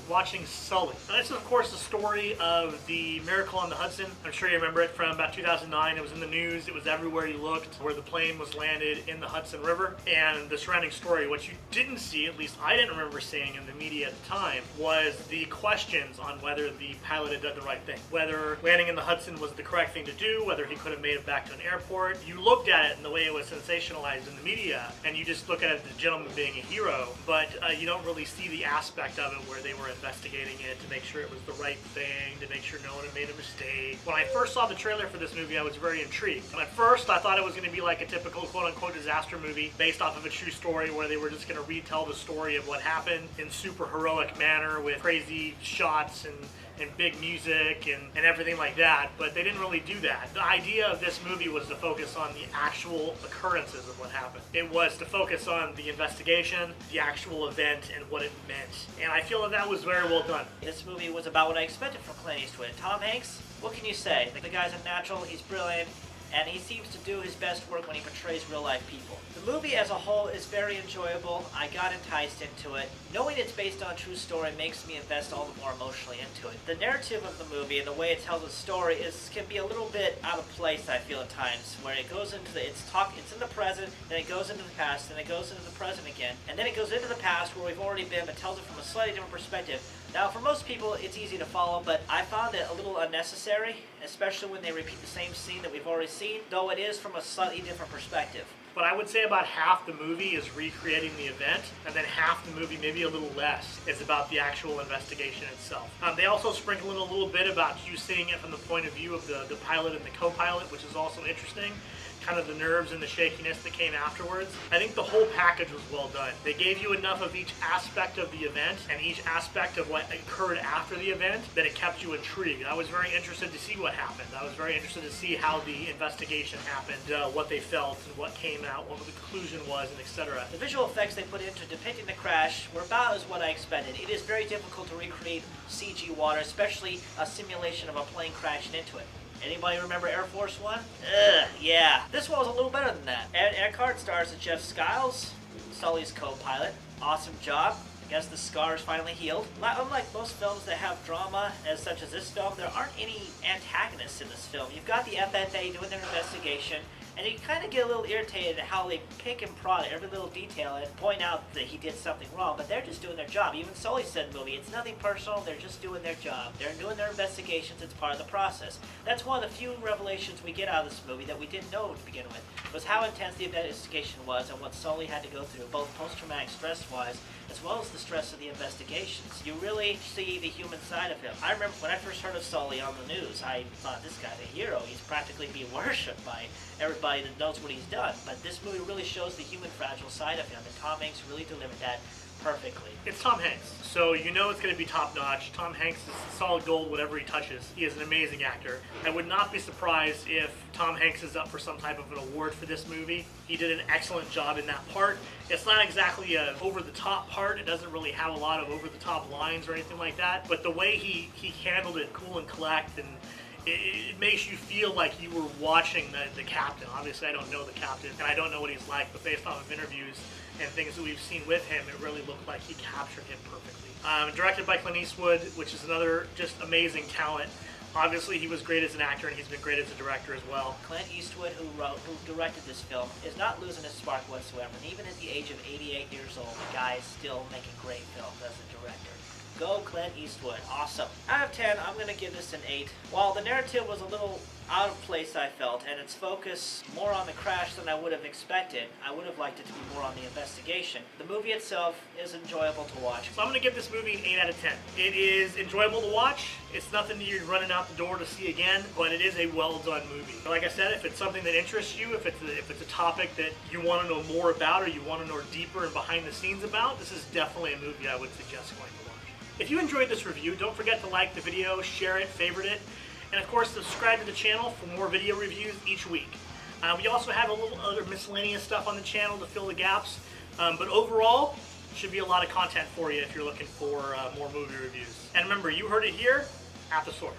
watching Sully. Now, this is, of course, the story of the miracle on the Hudson. I'm sure you remember it from about 2009. It was in the news. It was everywhere you looked, where the plane was landed in the Hudson River. And the surrounding story, what you didn't see, at least I didn't remember seeing in the media at the time, was the questions on whether the pilot had done the right thing. Whether landing in the Hudson was the correct thing to do, whether he could have made it back to an airport. You looked at it in the way it was sensationalized in the media, and you just look at it as the gentleman being a hero, but you don't really see the aspect of it where they were investigating it to make sure it was the right thing, to make sure no one had made a mistake. When I first saw the trailer for this movie, I was very intrigued. At first, I thought it was going to be like a typical quote-unquote disaster movie based off of a true story where they were just going to retell the story of what happened in super heroic manner with crazy shots and big music and everything like that, but they didn't really do that. The idea of this movie was to focus on the actual occurrences of what happened. It was to focus on the investigation, the actual event, and what it meant. And I feel that was very well done. This movie was about what I expected from Clint Eastwood. Tom Hanks, what can you say? The guy's a natural, he's brilliant, and he seems to do his best work when he portrays real-life people. The movie as a whole is very enjoyable. I got enticed into it. Knowing it's based on a true story makes me invest all the more emotionally into it. The narrative of the movie and the way it tells a story can be a little bit out of place, I feel, at times, where it goes into it's in the present, then it goes into the past, then it goes into the present again, and then it goes into the past where we've already been, but tells it from a slightly different perspective. Now, for most people, it's easy to follow, but I found it a little unnecessary, especially when they repeat the same scene that we've already seen, though it is from a slightly different perspective. But I would say about half the movie is recreating the event, and then half the movie, maybe a little less, is about the actual investigation itself. They also sprinkle in a little bit about you seeing it from the point of view of the pilot and the co-pilot, which is also interesting. Kind of the nerves and the shakiness that came afterwards. I think the whole package was well done. They gave you enough of each aspect of the event and each aspect of what occurred after the event that it kept you intrigued. I was very interested to see what happened. I was very interested to see how the investigation happened, what they felt and what came out, what the conclusion was, and etc. The visual effects they put into depicting the crash were about as what I expected. It is very difficult to recreate CG water, especially a simulation of a plane crashing into it. Anybody remember Air Force One? Yeah. This one was a little better than that. And card stars as Jeff Skiles, Sully's co-pilot. Awesome job. I guess the scar is finally healed. Unlike most films that have drama, such as this film, there aren't any antagonists in this film. You've got the FFA doing their investigation, and you kind of get a little irritated at how they pick and prod every little detail and point out that he did something wrong, but they're just doing their job. Even Sully said in the movie, it's nothing personal, they're just doing their job. They're doing their investigations, it's part of the process. That's one of the few revelations we get out of this movie that we didn't know to begin with, was how intense the investigation was and what Sully had to go through, both post-traumatic stress-wise, as well as the stress of the investigations. You really see the human side of him. I remember when I first heard of Sully on the news, I thought, this guy's a hero. He's practically being worshipped by everybody that knows what he's done. But this movie really shows the human fragile side of him, and Tom Hanks really delivered that perfectly. It's Tom Hanks, so you know it's going to be top-notch. Tom Hanks is solid gold whatever he touches. He is an amazing actor. I would not be surprised if Tom Hanks is up for some type of an award for this movie. He did an excellent job in that part. It's not exactly an over-the-top part. It doesn't really have a lot of over-the-top lines or anything like that, but the way he handled it cool and collect, and it makes you feel like you were watching the captain. Obviously, I don't know the captain, and I don't know what he's like, but based off of interviews and things that we've seen with him, it really looked like he captured him perfectly. Directed by Clint Eastwood, which is another just amazing talent. Obviously, he was great as an actor, and he's been great as a director as well. Clint Eastwood, who directed this film, is not losing his spark whatsoever. And even at the age of 88 years old, the guy is still making great films as a director. Go Clint Eastwood. Awesome. Out of 10, I'm going to give this an 8. While the narrative was a little out of place, I felt, and its focus more on the crash than I would have expected, I would have liked it to be more on the investigation. The movie itself is enjoyable to watch. So I'm going to give this movie an 8 out of 10. It is enjoyable to watch. It's nothing that you're running out the door to see again, but it is a well-done movie. Like I said, if it's something that interests you, if it's a topic that you want to know more about or you want to know deeper and behind the scenes about, this is definitely a movie I would suggest going to watch. If you enjoyed this review, don't forget to like the video, share it, favorite it, and of course subscribe to the channel for more video reviews each week. We also have a little other miscellaneous stuff on the channel to fill the gaps, but overall, should be a lot of content for you if you're looking for more movie reviews. And remember, you heard it here at the source.